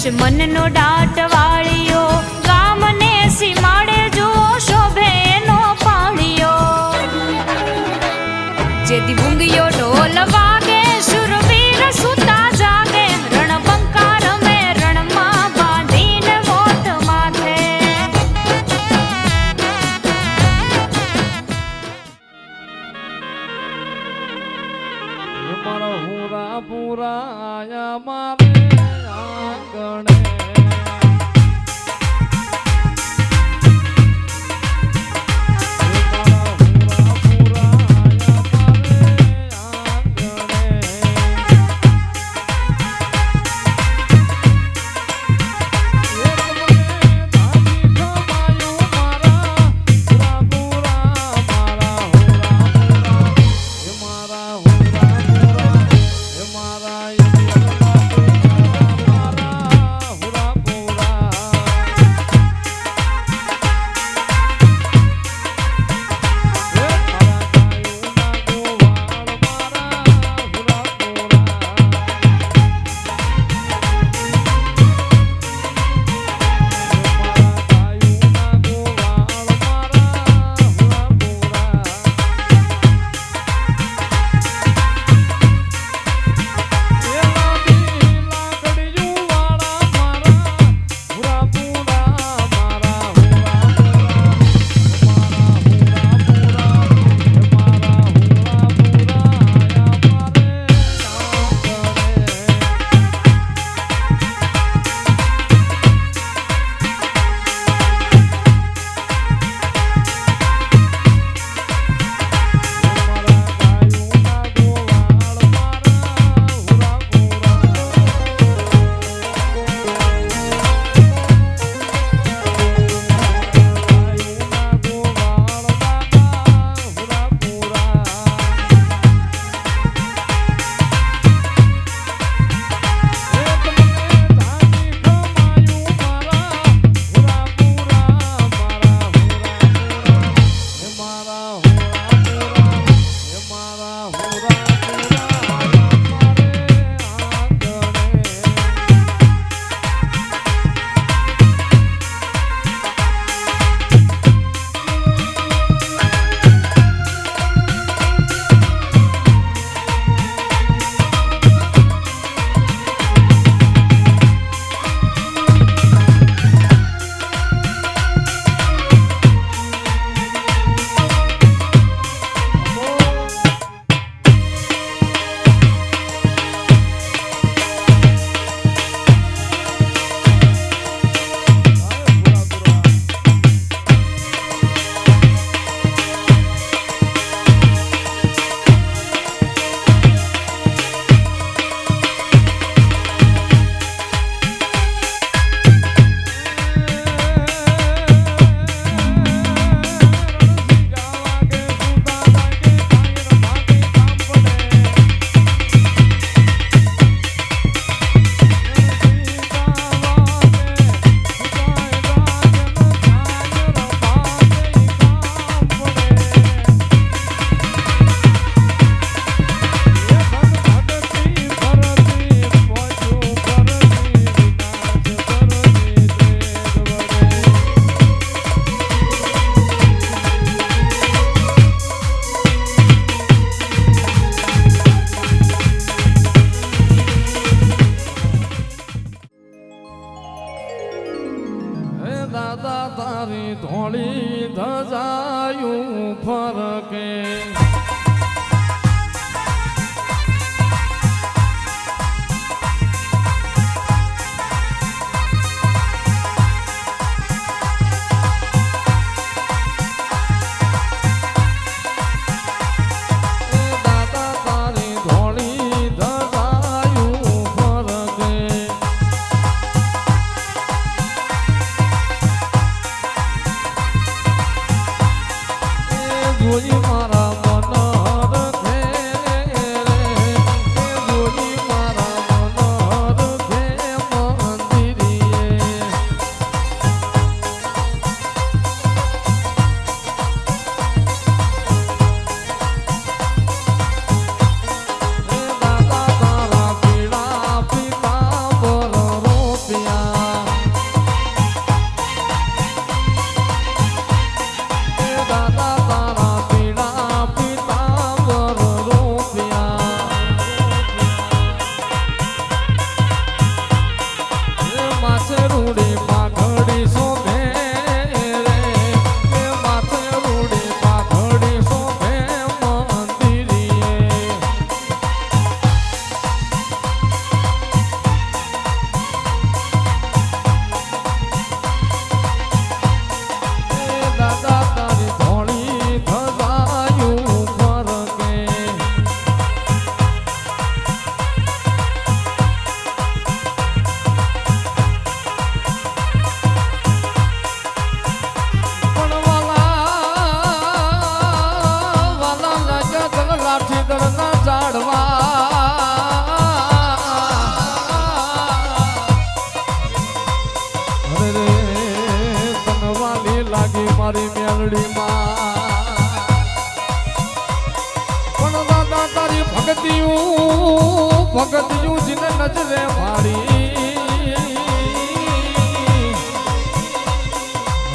દુશ્મનનો દાટ વાળ્યો ગામને સીમાડે જો શોભે એનો પાળ્યો જેથી ભૂંગિયો ઢોલ વાગે શુરવીર સુતા જાગે રણબંકા રમે રણમાં બાંધીને મોત માથે મારા હુરા પૂરા આયા મારે આંગણે દાદા તારી ધોળી ધજાયું ફરકે જોઈ મારા મનહર છે જોઈ મારા મનહર છે મંદિરીએ દાદા તારા પીડા પીતા પર રૂપિયા લાગી મારી મેલડીમાં પણ દાદા તારી ભગતિયું જીને નજરે મારી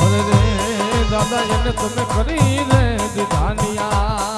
અરે રે દાદા એને તમે કરી રે દીધાનિયા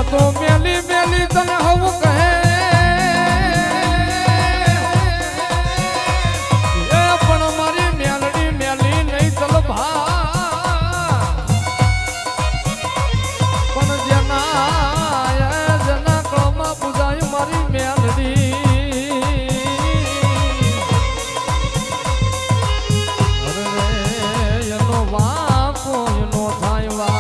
તો મેલી મેલી તને હવું કહે એ પણ મારી મેલડી મેલી નહીં તલભા પણ જેના કળમાં પૂજાય મારી મેલડી અરે એનો વાંકો એનો થાય વા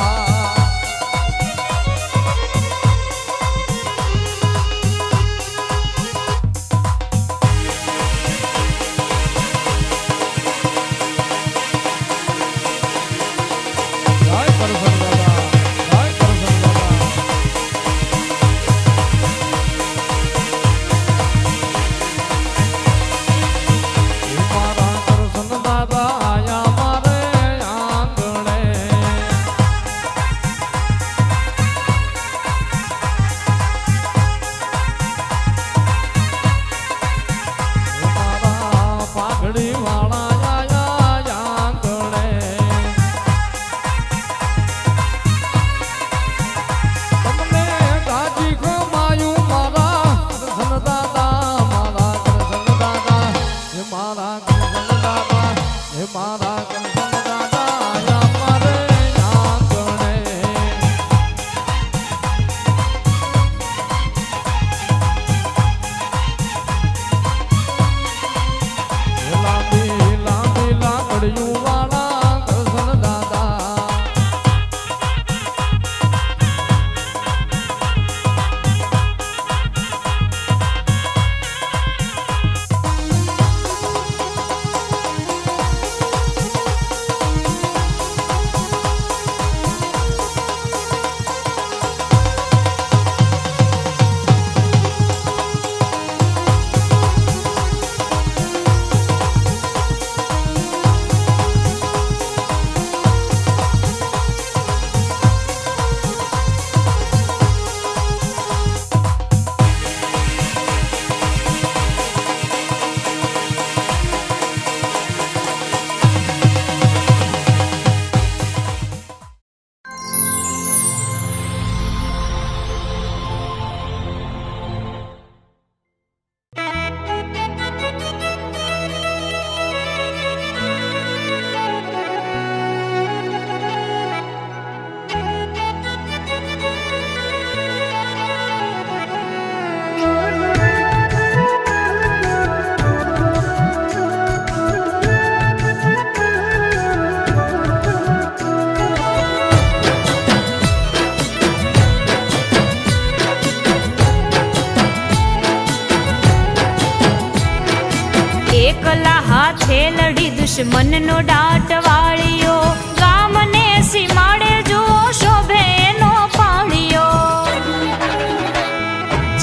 લડી દુશ્મનનો દાટ વાળ્યો, ગામને સીમાડે જો શોભે એનો પાળ્યો.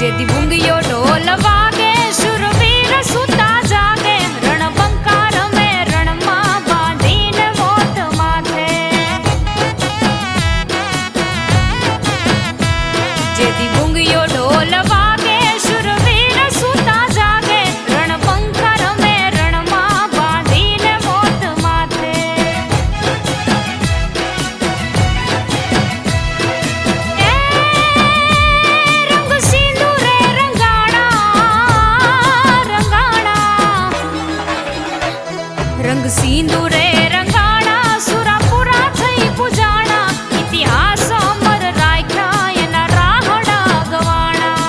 જેથી ભૂંગિયો ઢોલ વાગે શુરવીર સુતા જાગે, રણબંકા રમે રણમાં બાંધીને મોત માથે. જેથી ભૂંગિયો ઢોલ વાગે શુરવીર સુતા જાગે, રણબંકા રમે રણમાં બાંધીને મોત માથે. એ રંગ સિંદૂરે રંગાણા, રંગાણા, રંગ સિંદૂરે રંગાણા, સુરાપુરા થઈ પૂજાણા, ઇતિહાસ અમર રાખ્યા એના રાહડા ગવાણા.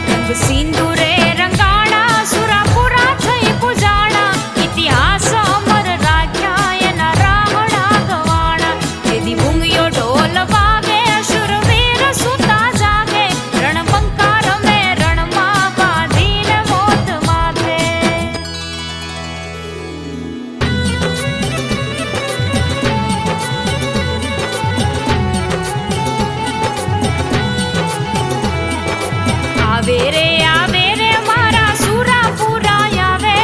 રંગ સિંદૂરે રંગાણા, સુરાપુરા થઈ પૂજાણા, ઇતિહાસ અમર રાખ્યા એના રાહડા ગવાણા. જેથી ભૂંગિયો ઢોલ વાગે શુરવીર સુતા જાગે, રણબંકા રમે રણમાં બાંધીને મોત માથે. આવે રે મારા સુરાપુરા આવે,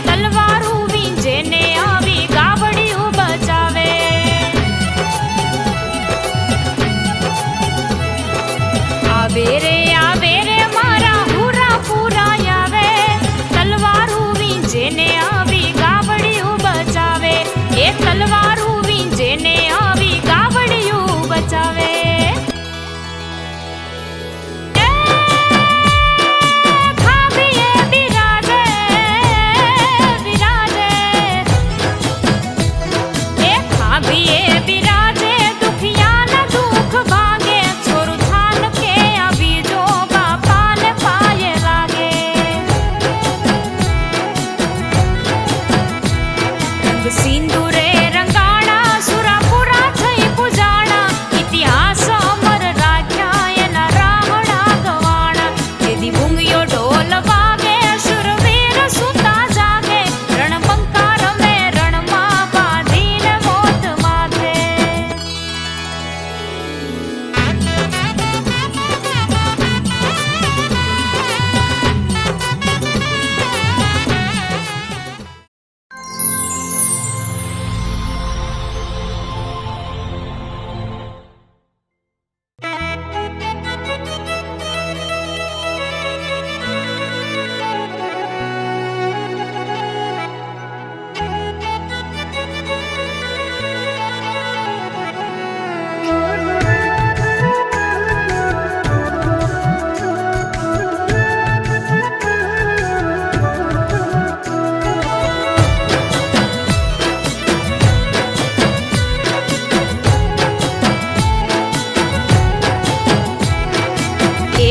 તલવારું વીંજેને આવી ગાવડિયું બચાવે. આવે રે મારા હુરાપુરા આવે, તલવારું વીંજેને આવી ગાવડિયું બચાવે. એ તલવારું વીંજેને આવી ગાવડિયું બચાવે. ખાબીએ બિરાજે, બિરાજે, એ ખાબીએ બિરાજે, દુખિયાના દુઃખ ભાગે, છોરું થાન કે આવી જો બાપાને પાયે લાગે. રંગ સિંદૂરે રંગાણા, સુરાપુરા થઈ પૂજાણા, ઇતિહાસ અમર રાખ્યા એના રાહડા ગવાણા. જેથી ભૂંગિયો ઢોલ વાગે શુરવીર સુતા જાગે, રણબંકા રમે રણમાં બાંધીને મોત માથે.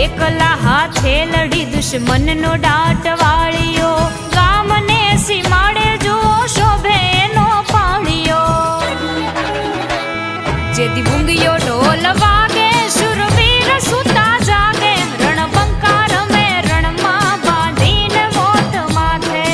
એકલા હાથે લડી દુશ્મનનો દાટ વાળ્યો, ગામને સીમાડે જો શોભે એનો પાળ્યો. જેથી ભૂંગિયો ઢોલ વાગે શુરવીર સુતા જાગે, રણબંકા રમે રણમાં બાંધીને મોત માથે.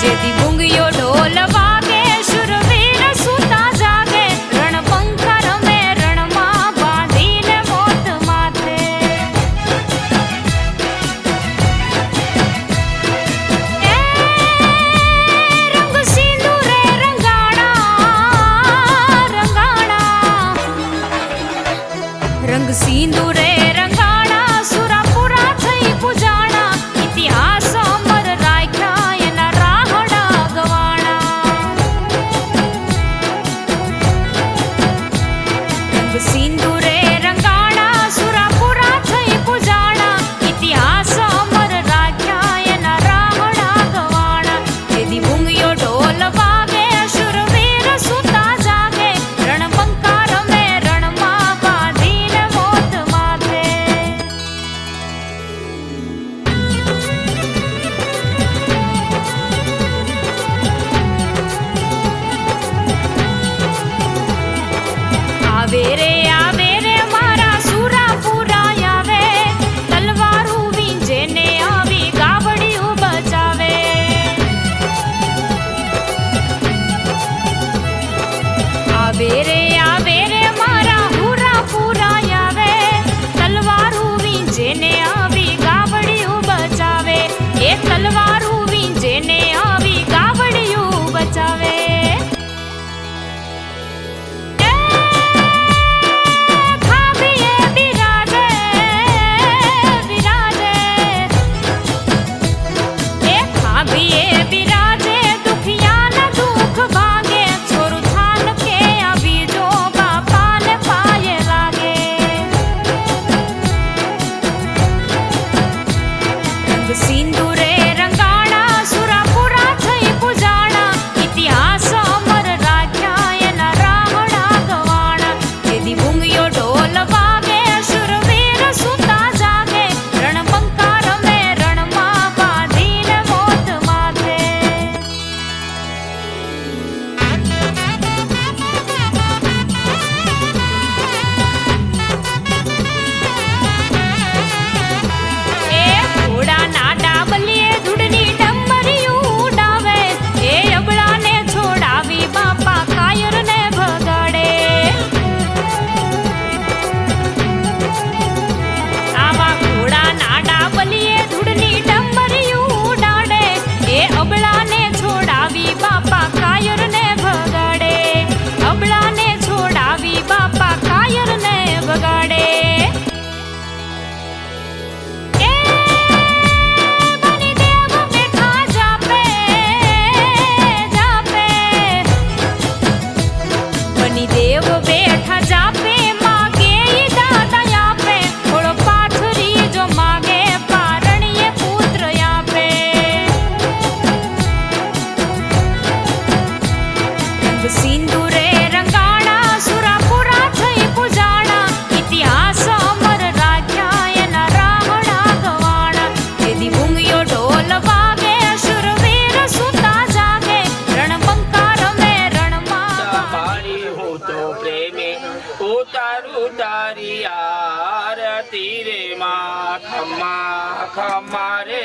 જેથી ભૂંગિયો ઢોલ વાગે શુરવીર સુતા જાગે, રણબંકા રમે રણમાં બાંધીને મોત માથે. એ રંગ સિંદૂરે રંગાણા, રંગાણા, રંગ સિંદૂરે રંગાણા, સુરાપુરા થઈ પૂજાણા, ઇતિહાસ અમર રાખ્યા એના રાહડા ગવાણા. રંગ સિંદૂરે રંગાણા, સુરાપુરા થઈ પૂજાણા, ઇતિહાસ અમર રાખ્યા એના રાહડા ગવાણા. જેથી ભૂંગિયો ઢોલ વાગે શુરવીર સુતા જાગે, રણબંકા રમે રણમાં બાંધીને મોત માથે. આવે રે મારા સુરાપુરા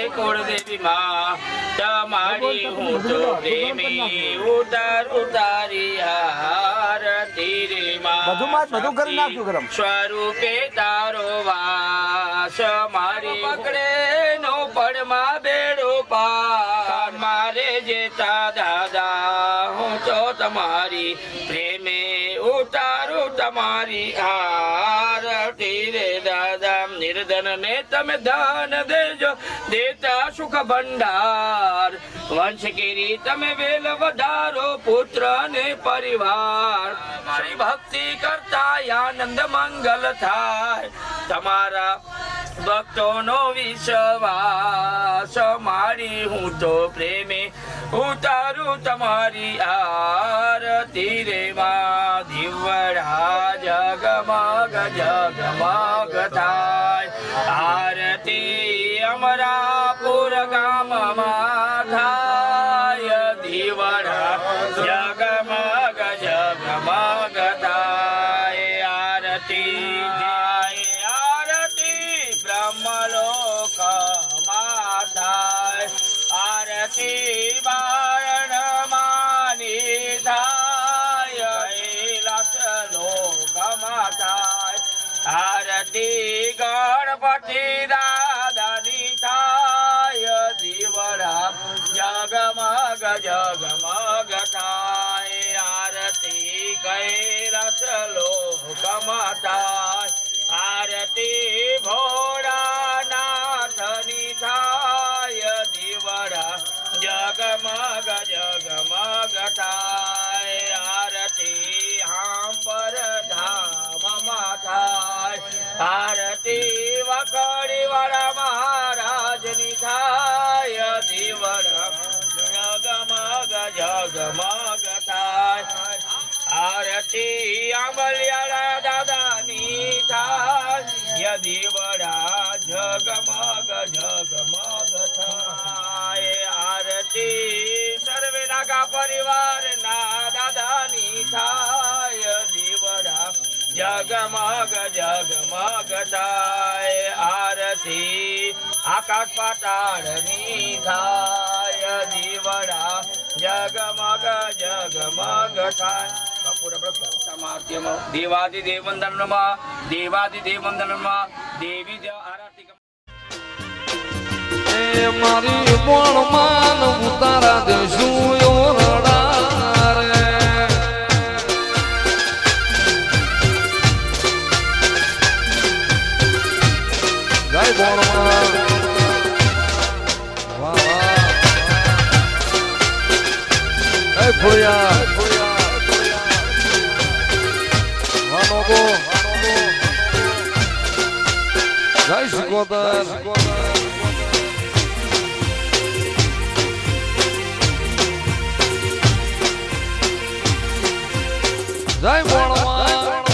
કુળદેવી માં તમારી હું તો પ્રેમી ઉતારી આરતી રે બધું કરી નાખ્યું ગરમ. સ્વરૂપે તારો વાસ મારી પકડે નો પડમાં બેડો પાર મારે જેતા દાદા હું તો તમારી પ્રેમે ઉતારું તમારી આરતી રે દાદા નિર્ધન ને તમે ધન દેજો દેતા સુખ ભંડાર વંશગીરી તમે વેલ વધારો પુત્ર ને પરિવાર મારી ભક્તિ કરતા આનંદ મંગલ થાય તમારા ભક્તોનો વિશ્વાસ મારી હું તો પ્રેમે ઉતારું તમારી આરતી રે માં દીવડા જગમગ જગમગ થાય આરતી અમરાપુર ગામમાં થાય દીવડા જગમગ જગમગ થાય આરતી જાય આરતી બ્રહ્મલોકમાં થાય આરતી બારણ માની થાય લાસ લોકમાં થાય આરતી ગણપતિ દાદાની થાય દીવડા જગમગ જગમગ થાય આરતી કૈલાસ લોકમાં થાય આરતી ભોળાનાથની થાય દીવડા જગમગ જગમગ થાય આરતી હાંપર ધામમાં થાય આરતી વખડી વાળા મહારાજની થાય દીવડા જગમગ જગમગ થાય આરતી આંબલિયાળા દાદાની થાય દીવડા જગમગ જગમગ થાય આરતી સર્વે નાગા પરિવારના દાદાની થાય દીવડા જગમગ જગમગ થાય આરતી આકાશ પાતાળની થાય દીવડા જગમગ જગમગ થાય દેવાદિદેવ વંદનમાં દેવાદિદેવ વંદનમાં દેવી દેવ આરતી એ મારી પણ માન ઉતારા દેશું યોરડા રે જય બોણમાં વાહ વાહ એ ફોયા વાનોગો જય શિકોતર જય બોણમાં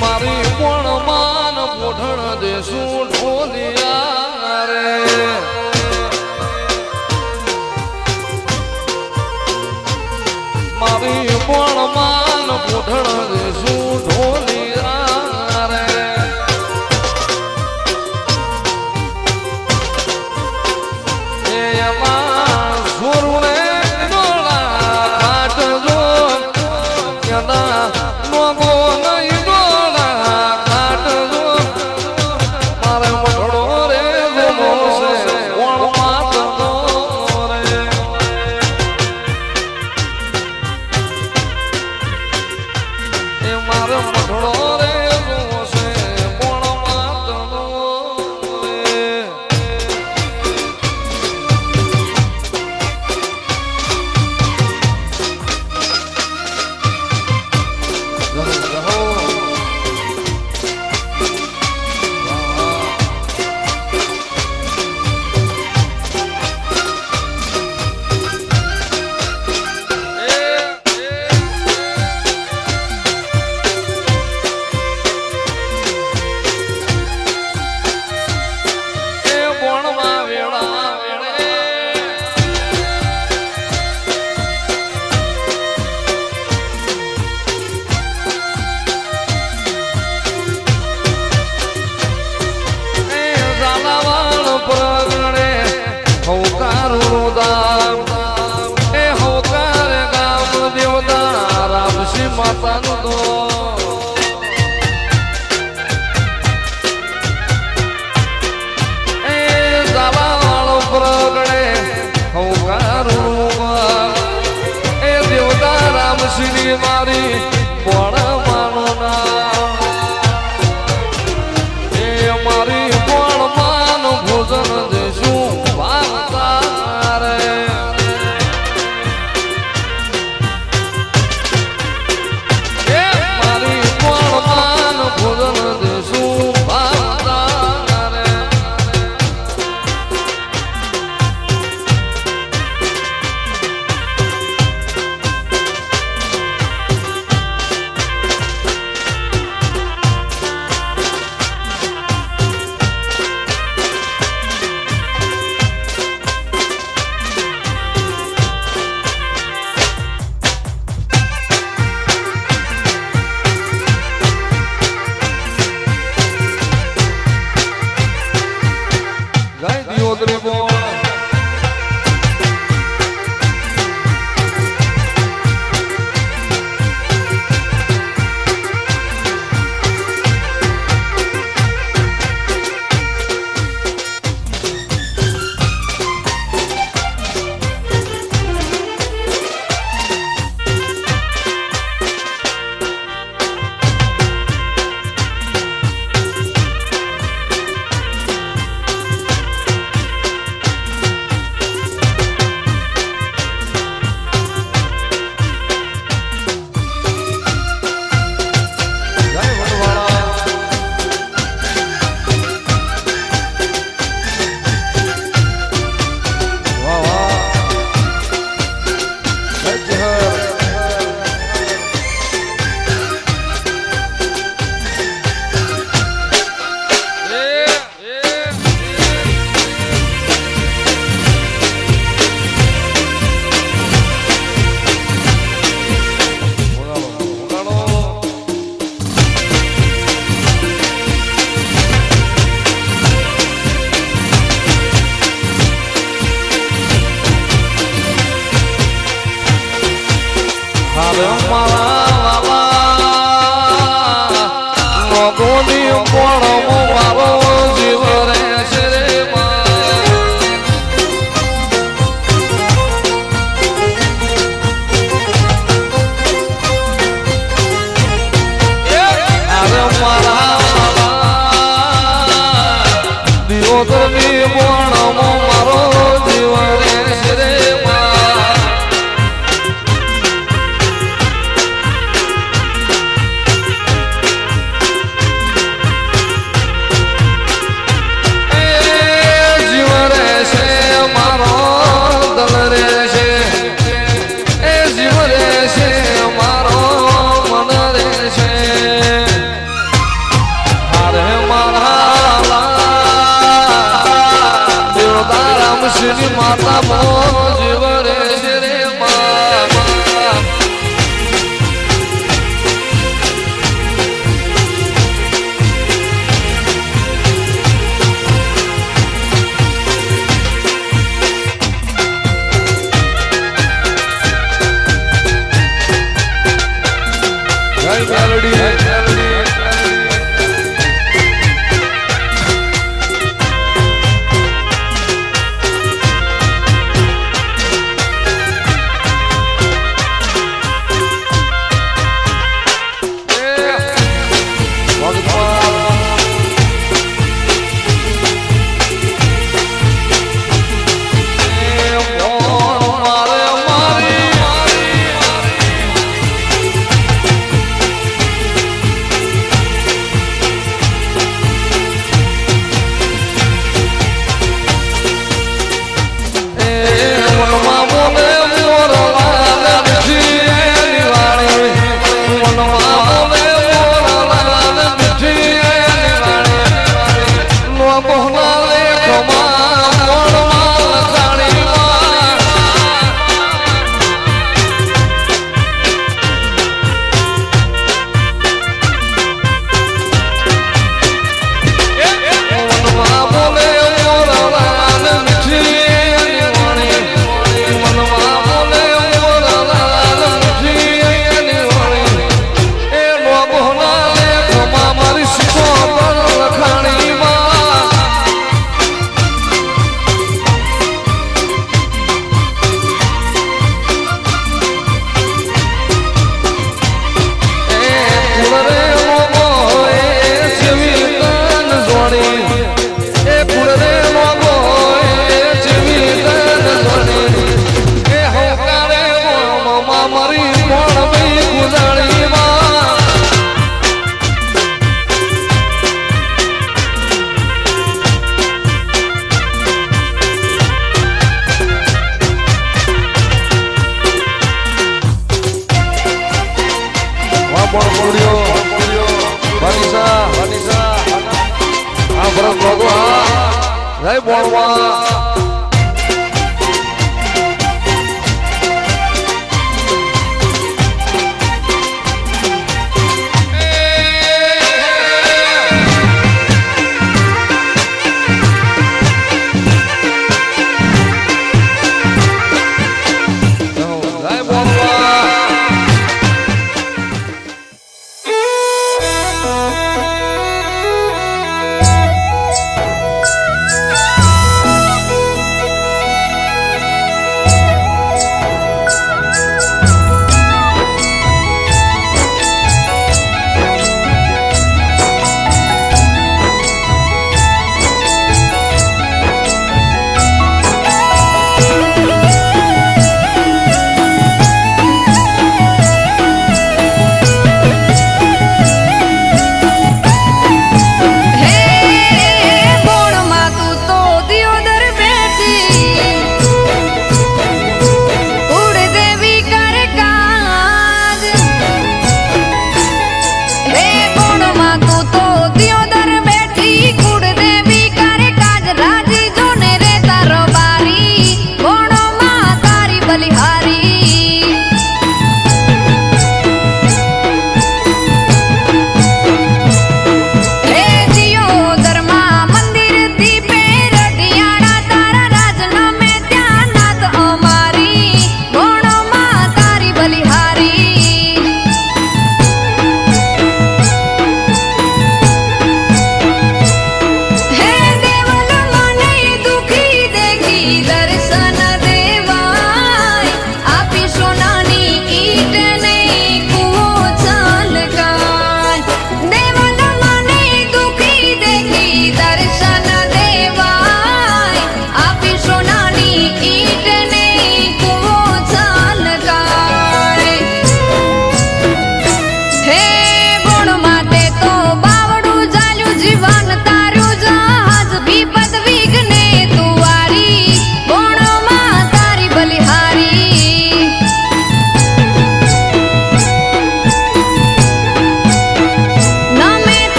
મારી પણ માન પોઢણ દેશું ઢોલિયા રે મારી પણ માન પોઢણ દેશું ઢોલિયા રે એમાં સુરુને ડોળા કાઢજો કદા મોગો નહીં ડોળા કાઢજો મારે મોઢડો રે ગમો છે કોણ માતનો રે એ મારે મોઢડો રે ગમો છે કોણ માતનો રે માતાનું તો એ જાવાળો પ્રગણે હંકારું એ દેવતા રામશ્રી મારી પણ માનો ના એ મારી પણ માન ભોજન દેશું વાગતા રે એ મારી પણ માન ભોજન દેશું વાગતા રે ગાય દિયોદરી બોલ માતા મોજ વરે રે મા પણ પૂર્યો વાનિસા આ ભરત ભગવાન જય બોણવા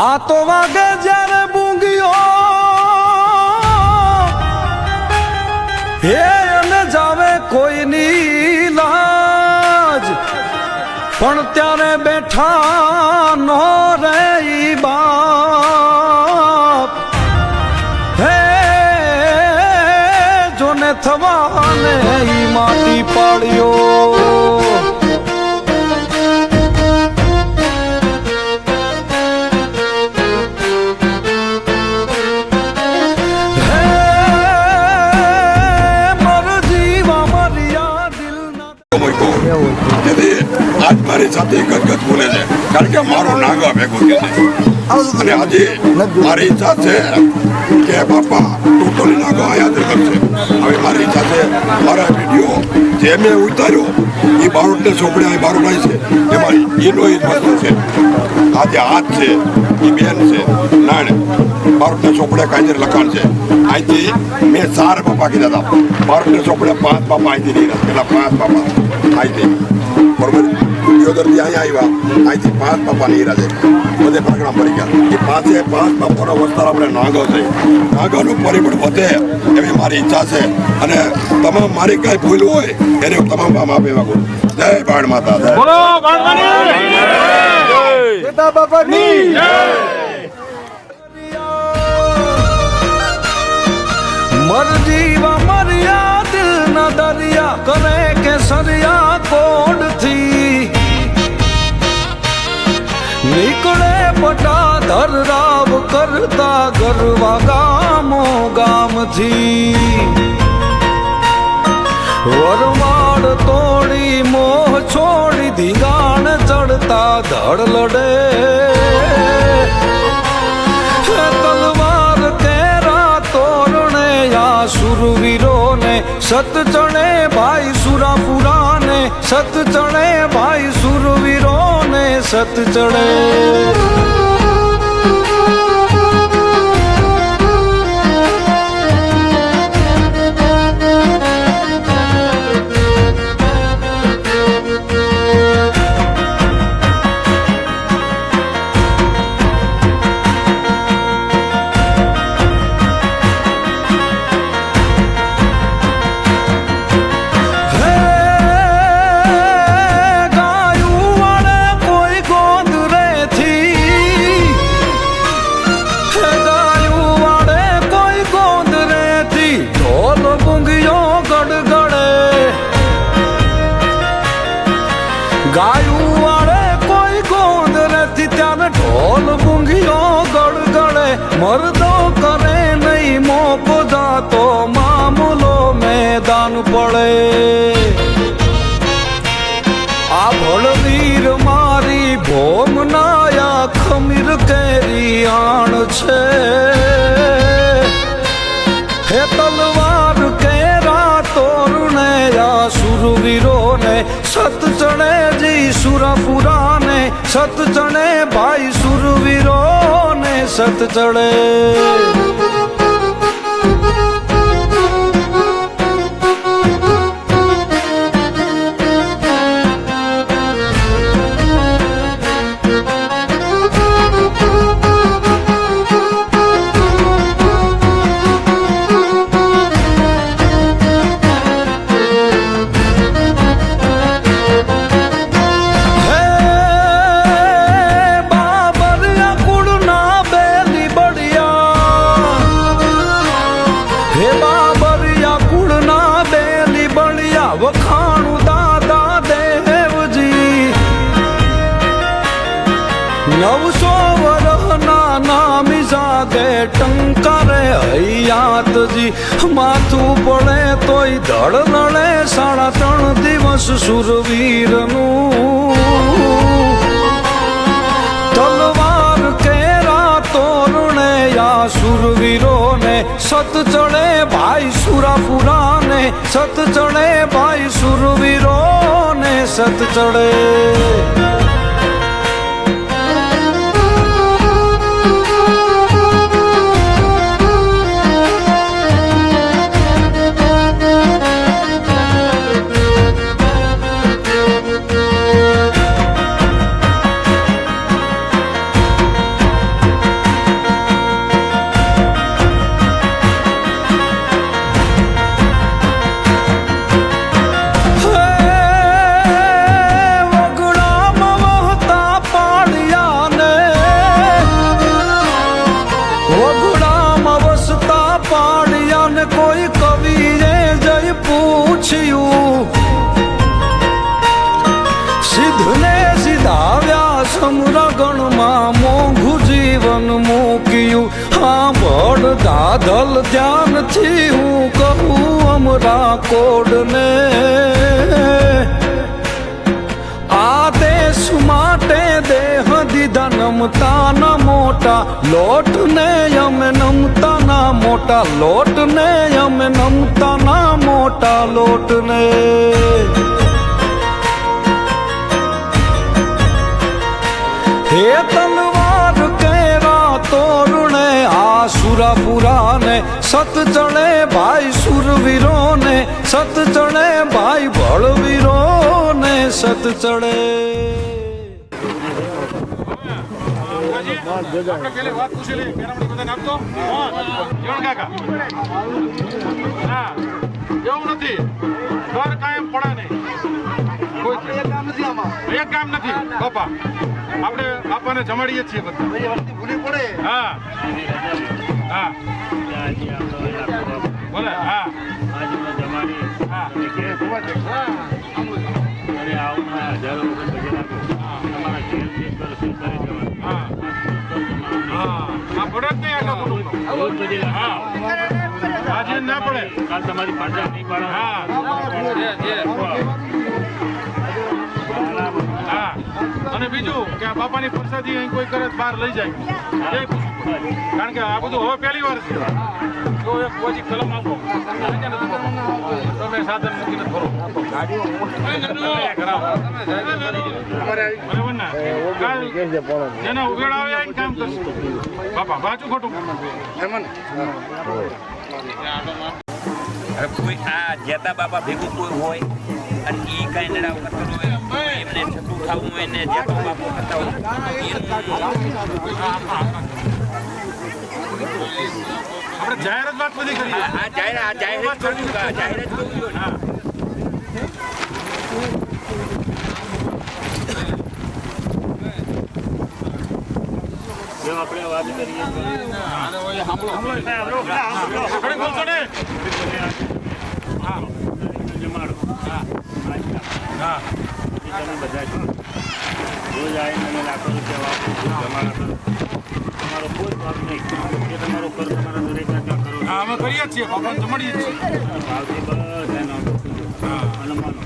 આ તો વાગે જ્યારે બૂંગીઓ હે અને જાવે કોઈની લાજ પણ ત્યારે બેઠા નો રે ઈ બાપ હે જોને થવાને ઈ માટી પાડ્યો આજ મારી સાથે ગદગદ બોલે છે કારણ કે મારો નાગા ભેગો થયો છે અને આજે મારી ઈચ્છા છે કે બાપા ટોટલી નાગો હાજર કરશે હવે મારી ઈચ્છા છે મારા વિડીયો જે મેં ઉતાર્યો એ બારોટને ચોપડે આ બારોટ આવી છે એમાં એનો એ વસ્તુ છે આજે હાથ છે એ બેન છે નાણ બારોટને ચોપડે કાંજર લખાણ છે અહીંથી મેં 4 બાપા કીધા હતા બારોટને ચોપડે 5 બાપા અહીંથી નહીં પેલા 5 બાપા અહીંથી બરોબર દિયોદરથી અહીંયા આવ્યા અહીંથી 5 બાપાની હીરા છે બધે પ્રકરણ પડી ગયા એ 5 બાપાનો વસ્તાર આપણે નાગો છે નાગાનું પરિબળ વધે એવી મારી ઈચ્છા છે અને તમામ મારી કાંઈ ભૂલ હોય એને હું તમામ આમ આપે માગું જય બાણ માતા જય બાપાની મરજી મરિયા દિલ ના દરિયા કરે કે સરિયા કોડ થી નીકળે પટાધર રાવ કરતા ગરવા ગામો ગામથી વરવાડ તોડી મોહ છોડી ધીંગાણ ચડતા ધડ લડે તલવાર કેરા તોરણે આ સુરવીરો ને સત ચણે ભાઈ સુરાપુરાને સત ચણે ભાઈ સુરવીરો ને સત ચડે ગાયું વાળે કોઈ ગોંદ રેતી ત્યાં ઢોલ બુંગીઓ ગળગળે મરદો કરે નહીં મોકો જાતો મામૂલો મેદાન પડે આ ભળવીર મારી ભોમ નાયા ખમીર કેરી આણ છે હે તલવાર કેરા તોરણે આ સુરવીરો ને સત ચણે જી સુરાપુરાને સત ચણે ભાઈ સુરવીરો ને સત ચડે વખાણું દાદા દેવજી 900 વરહના નામી જાગે ટંકારે હૈયાતજી માથું પડે તોય ધડ લડે 3.5 દિવસ સુરવીરનું તલવાર કેરા તોરણે આ સુરવીરો ને સત ચડે ભાઈ સુરાપુરાને સત ચડે ભાઈ સુરવીરો ને સત ચડે કોઈ કવિએ જઈ પૂછ્યું સિદ્ધને સિધાવ્યા સમરગણમાં મોંઘું જીવન મૂક્યું હા ભળ દાદલ ધ્યાનથી હું કહું અમરા કોડને આ દેશ માટે દેહ દીધા નમતાના મોટા લોટને અમે નમતાના મોટા લોટને અમે નમતાના મોટા લોટને હે તલવાર કેરા તોરણે આ સુરાપુરાને સત ચણે ભાઈ સુરવીરો ને સત ચણે ભાઈ બળવીરો ને સત ચડે આપણે પેલી વાત પૂછી લઈએ પેરામણી બધાને આપતો જીવણ કાકા ના એવું નથી ઘર કાયમ પડે નહીં કોઈ એક કામ નથી બાપા આપણે બાપાને જમાડીએ છીએ બધા ભૂલી પડે હા હા બોલે હા હા અને આવું 1000 રૂપિયા હા હા આ પડે જ નહીં આટલા કુટુંબનો. હા આજે ના પડે. કાલ તમારી પાછા નહીં પડે. હા હા અને બીજું કે આ બાપાની પ્રસાદી અહીં કોઈ કરે તો બહાર લઈ જાય એ પૂછવું પડે. કારણ કે આ બધું હવે પહેલી વાર છે. જો એક કોઈ કલમ આપો તમે સાધન મૂકીને ફરો બરાબર ને જેના ઉઘેડ આવે એને કામ કરશે બાપા બાજુ ખોટું હવે કોઈ આ જેતા બાપા ભેગું કોઈ હોય અને એ કાંઈ નડા કરતો હોય કોઈ એમને છતું ખાવું હોય ને જેતો બાપો કરતા હોય આપણે જાહેરાત વાત બધી કરીએ. આ જાહેરાત કરવું જાહેરાત કરવું જોઈએ. હા આપણે વાત કરીએ ઘણી બોલશો ને. હા જમાડો. હા તમે બધા છો રોજ આવીને તમે લાખો રૂપિયા વાપરો જમાડા કરો તમારો કોઈ ભાગ નહીં એ તમારો કર તમારા દરેક જાતના કરો હા અમે કરીએ જ છીએ બાપાને જમાડીએ જ છીએ. ભાવથી બધાનો અને માનો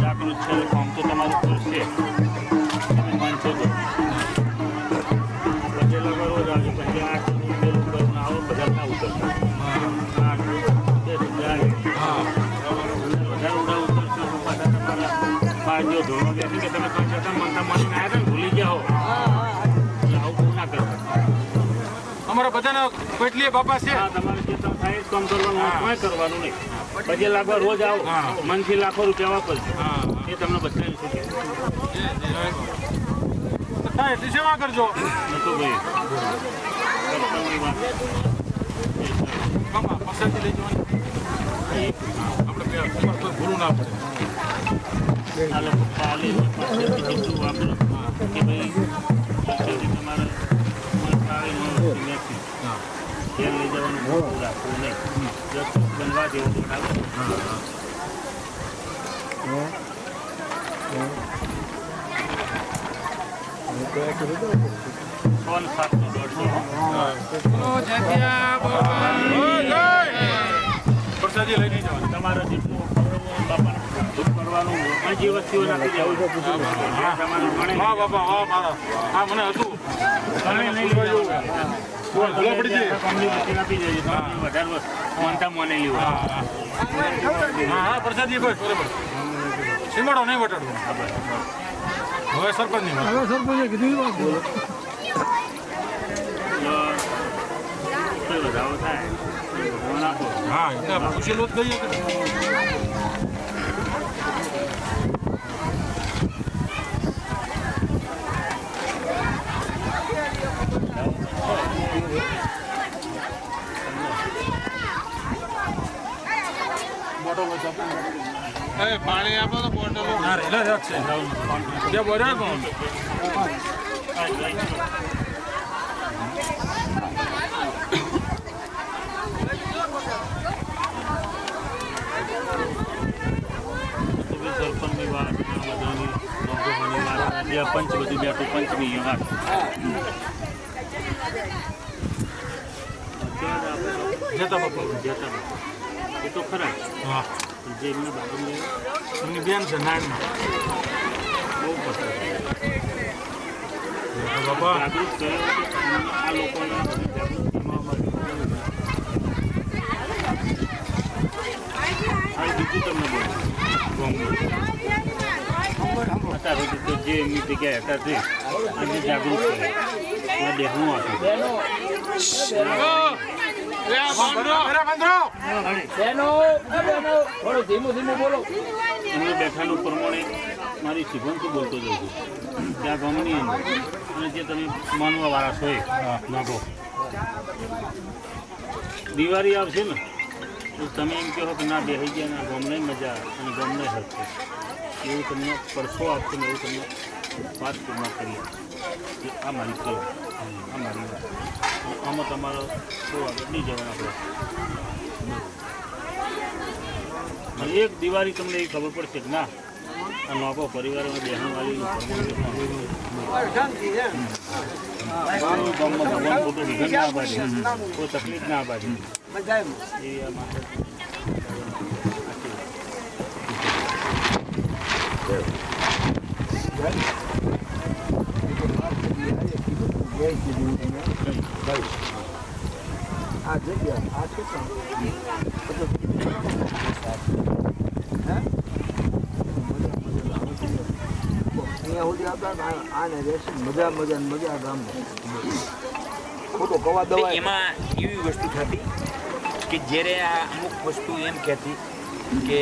જાગૃત છે કામ તો તમારું કરશે તમે માનશો તો પછી લગાડો જ આવે પછી 8 રૂપિયા આવો બધા ના ઉતરતા 8 10 વધારે ઉડા ઉતરશો તો પાછા તમારા બાજુ ધોરણ બેસી કે તમે પાંચ હતા મનતા માનીને આવ્યા ને ભૂલી ગયા હો આવું બહુ ના કરતા અમારા બધાના કેટલી બાપા છે. હા તમારે જે તમે થાય જ કામ કરવાનું કંઈ કરવાનું નહીં પછી લાખો રોજ આવો મનથી લાખો રૂપિયા વાપરજો એ તમને બધાને શું કહે થાય એટલી સેવા કરજો. નતું ભાઈ કરતાની વાત બાપા પ્રસાદી લઈ જવાની આપણે તમારે કોઈ ભૂલું ના પડે. આ લોકો પાલી એટલું વાપરો કે ભાઈ તમારે તેલ લઈ જવાનું મોટું રાખવું નહીં બનવા જેવું તો રાખો ફોન 700-150 પ્રસાદી લઈ નહીં જવાની. તમારે જેટલું બાપાને દૂધ કરવાનું જે વસ્તુઓ નાખી દેવું હા બાપા વાહ મારા હા મને હતું આપી દેજો વધારે મોનતા મોને લેવું હા પ્રસાદી બસ બરાબર સીમાડો નહીં વટાડવું. હવે સરપંચ નહીં વધારો થાય નાખો હા એટલે પૂછેલું જ કહીએ કે પાણી આપો તો બોટલ ના રેલા જ છે ત્યાં બોર્યા કોણ સરપંચની વાત બધાની નોકરીની વાત જે પંચ બધી બેઠું પંચની વાત જતા બાપા જતા એ તો ખરા હા જે એમની બાબુની એમની બેન છે નાયણમાં બહુ પસંદ બાપા જાગૃત કર્યો આ લોકોને જાગૃતિમાં બીજું તમને બોલું અત્યારે સુધી જે એમની જગ્યાએ હતા તે આજે જાગૃત કરે દેહનું હતું એમને બેઠાનું પ્રમાણે મારી શિવંતું બોલતો જઉં છું ત્યાં ગામની અંદર અને જે તમે માનવા વાળા છો નાખો દિવાળી આવશે ને તો તમે એમ કહો કે ના બેસી ગયા ના ગામને મજા અને ગામને હશે એવું તમને પરસો આપશે ને એવું તમને વાત પૂર્ણ કરીએ કે આ મારી કલો આ મારી વાત આમાં તમારો બહુ આગળ નહીં જવાના આપણે અને એક દિવાળી તમને એવી ખબર પડશે કે ના આ નોકો પરિવારમાં બેહણવાળી ભગવાન ખોટું વિઘન ના પાડે કોઈ તકલીફ ના પાડે એવી આ માટે આ જગ્યા આ છે અહીંયા સુધી આવતા આને રહેશે મજા ગામ ખોટો કવા દવા એમાં એવી વસ્તુ થતી કે જ્યારે આ અમુક વસ્તુ એમ કહેતી કે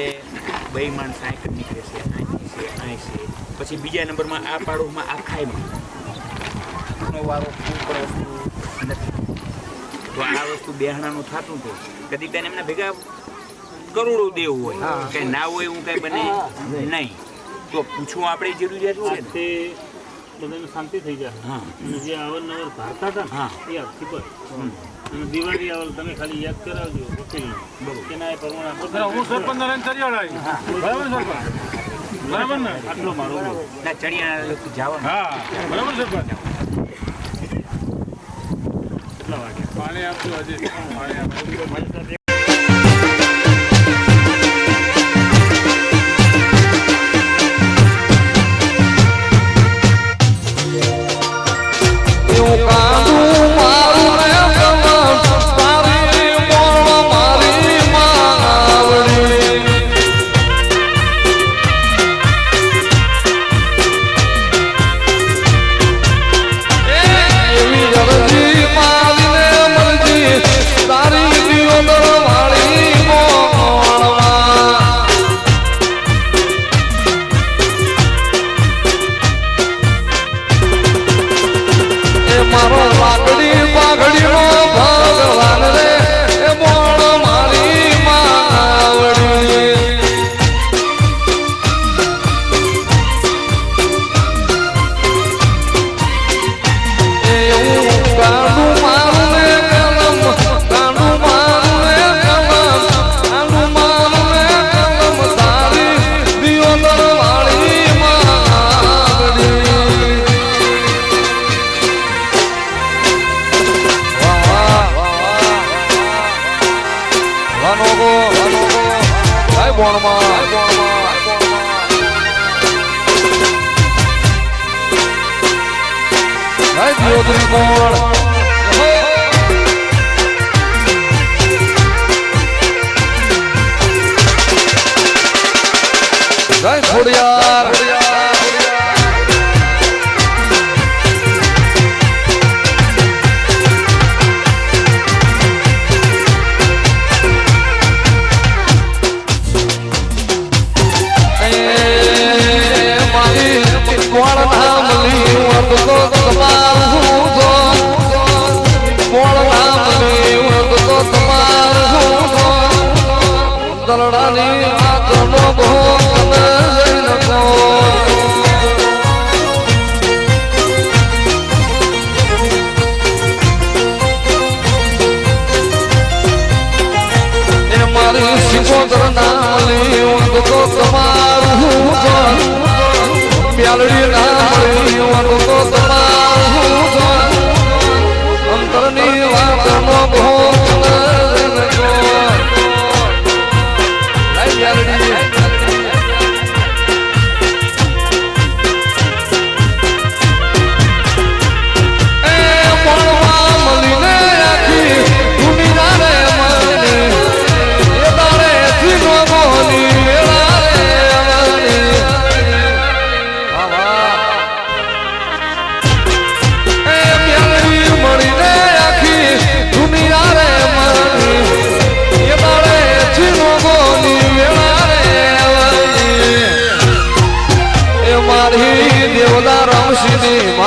બે માણસ સાયકલ નીકળે છે અહીં છે પછી બીજા નંબરમાં આ પાડોમાં આ ખાઈમાં વાળો કોઈ પણ વસ્તુ નથી તો આ વસ્તુ બેહણાનું થતું હતું કદી તેને એમના ભેગા કરોડો દેવું હોય કંઈ ના હોય એવું કંઈ બને નહીં તો પૂછવું આપણે જરૂરિયાત છે બધાને શાંતિ થઈ જાય હા જે અવારનવાર ભારતા હતા હા એ આખી પર અને દિવાળી આવે તમે ખાલી યાદ કરાવજો વકીલને કે ના એ પ્રમાણે હું સરપંચ બરાબર ને આટલો મારો ના ચણિયા જવાનું હા બરાબર સરપંચ કેટલા વાગે પાણી આપજો હજી પાણી આપજો મારી સાથે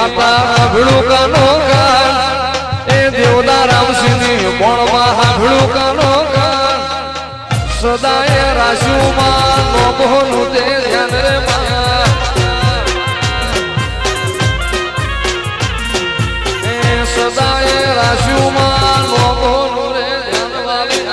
માતા હાભળું કાનો કાન એ દેવદા રામસિંહની કોણમાં હાભળું કાનો કાન સદાય રાશુમાં નોબોનું તે ધ્યાન રે માં એ સદાય રાશુમાં નોબોનું રે ધ્યાન વાલી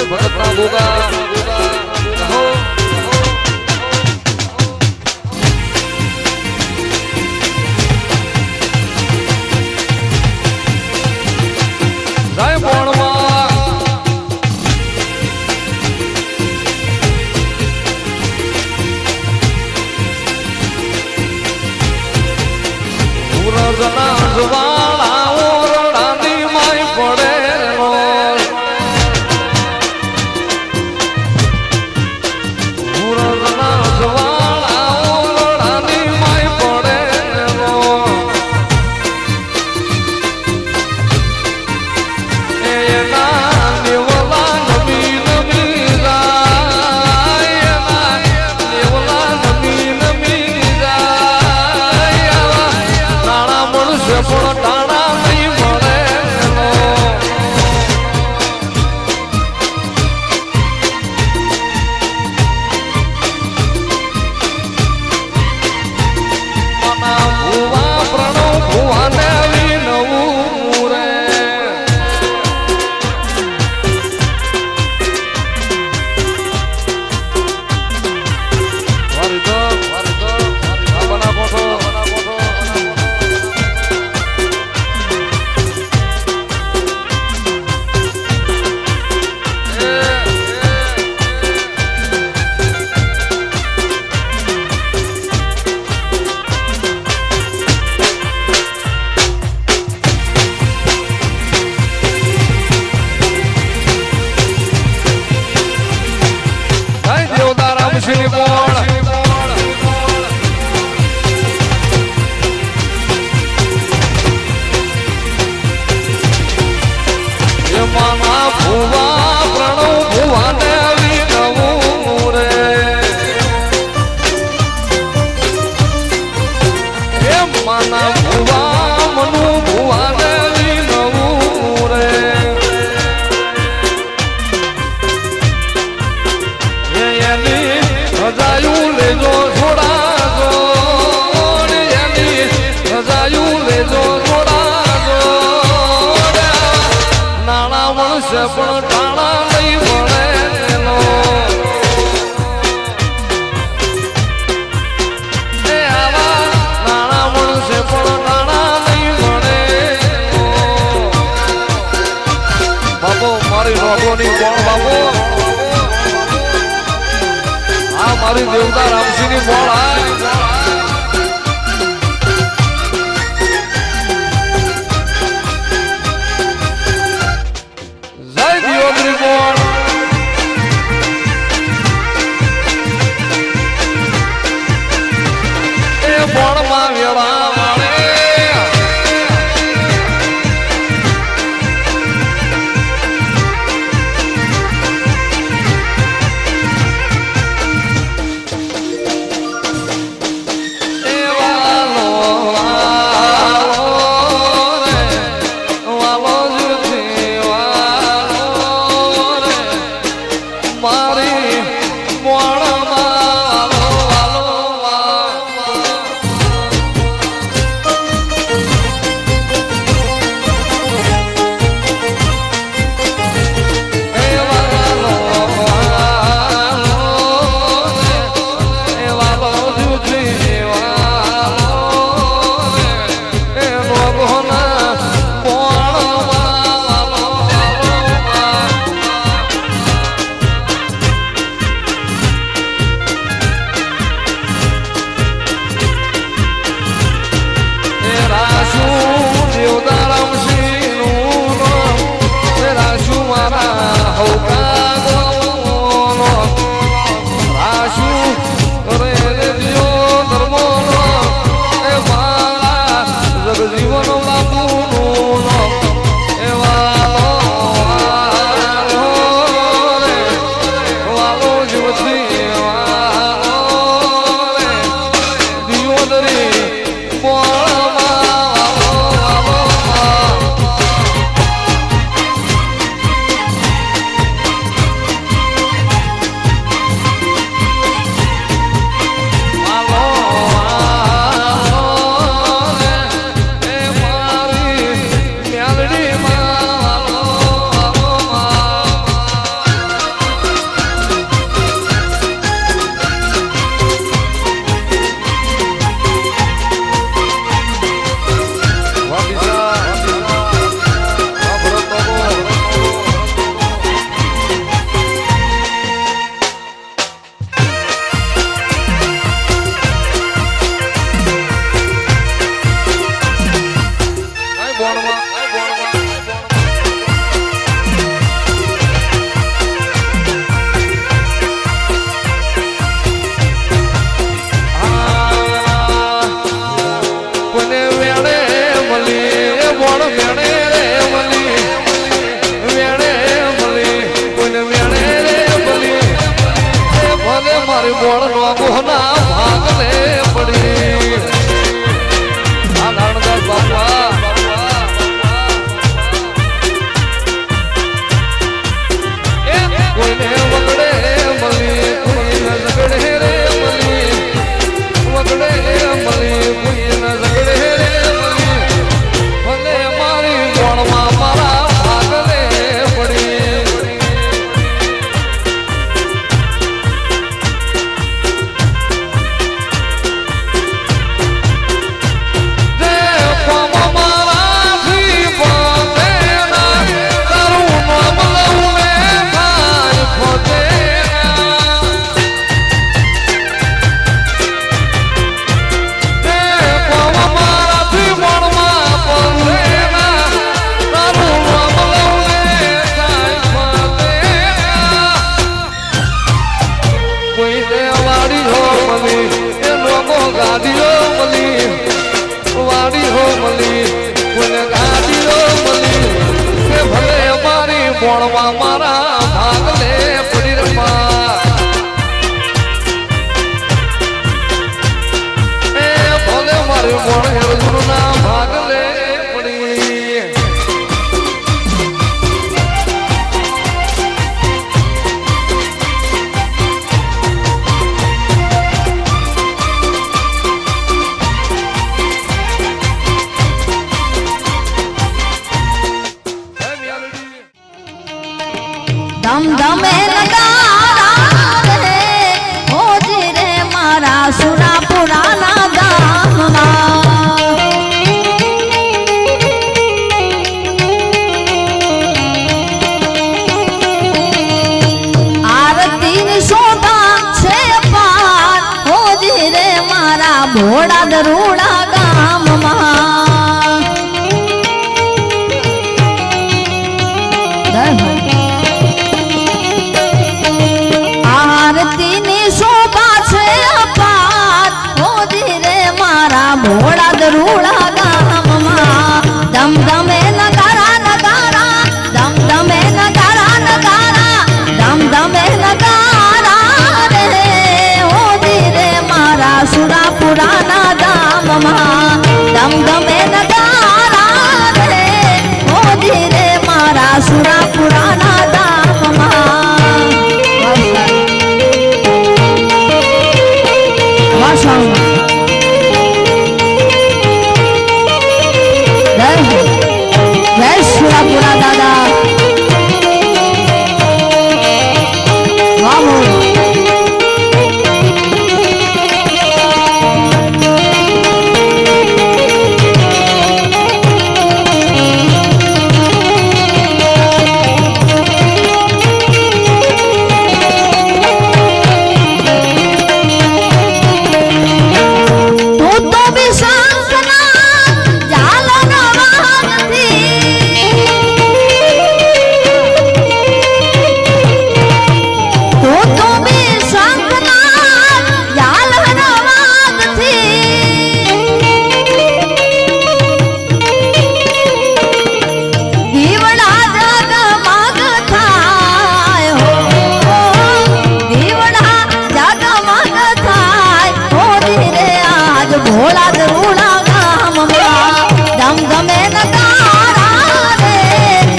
ભગતના ગોગા હો જય બોણમાં ઉરજના જવાળા ઓરડાની માય પડે પણ ટાણા નહીં મળે એ આવા નાણા મળશે પણ ટાણા નહીં મળે બાબો મારી રોગોની કોણ બાબો આ મારી દેવતા રામસિંહની કોણ મોણવા મારા ભાગલે પડી રમા એ ભલે મારી મોણ હેરજુના ભાગલે પડી ધમ ધમે નગારા રે હોજી રે મારા સુરાપુરાના ગામમાં આરતીની શોભા છે પાર હોજી રે મારા ભોળા દરુડા ગામમાં આરતીની શોભા છે અપાર હોજી રે મારા ભોળા દરુડા ગામમાં ધમધમે નગારા નગારા ધમધમે નગારા નગારા ધમધમે નગારા રે હોજી રે મારા સુરાપુરાના ગામમાં ધમધમે નગારા રે હોજી રે મારા સુરાપુરાના ગામમાં જય સુરાપુરા દાદા વાહ ભોળા દરુડા ગામમાં ધમધમે નગારા રે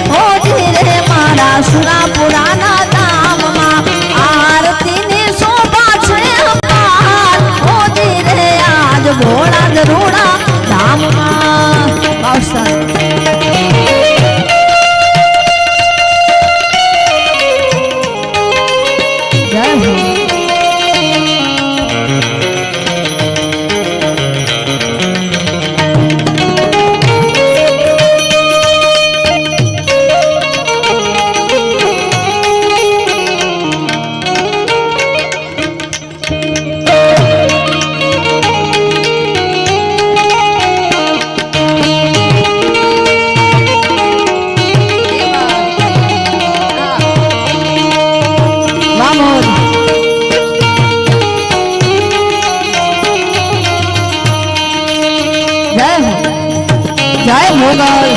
હોજી રે મારા સુરાપુરાના ગામમાં આરતીની શોભા છે અપાર હોજી રે આજ ભોળા દરુડા ગામમાં જય હો જય મોગલ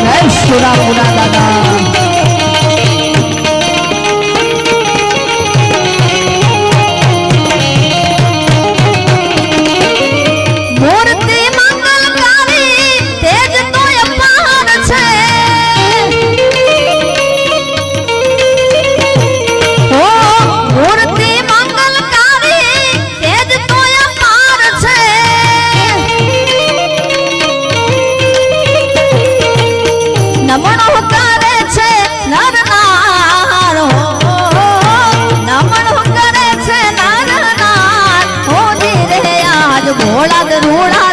જય સુરાપુરા દાદા મૂર્તિ મંગલકારી તેજ તો અપાર છે ઓ મૂર્તિ મંગલકારી તેજ તો અપાર છે નમણો કરે છે નરનાર નમણો કરે છે નરનાર હોજી રે આજ ભોળા દરુડા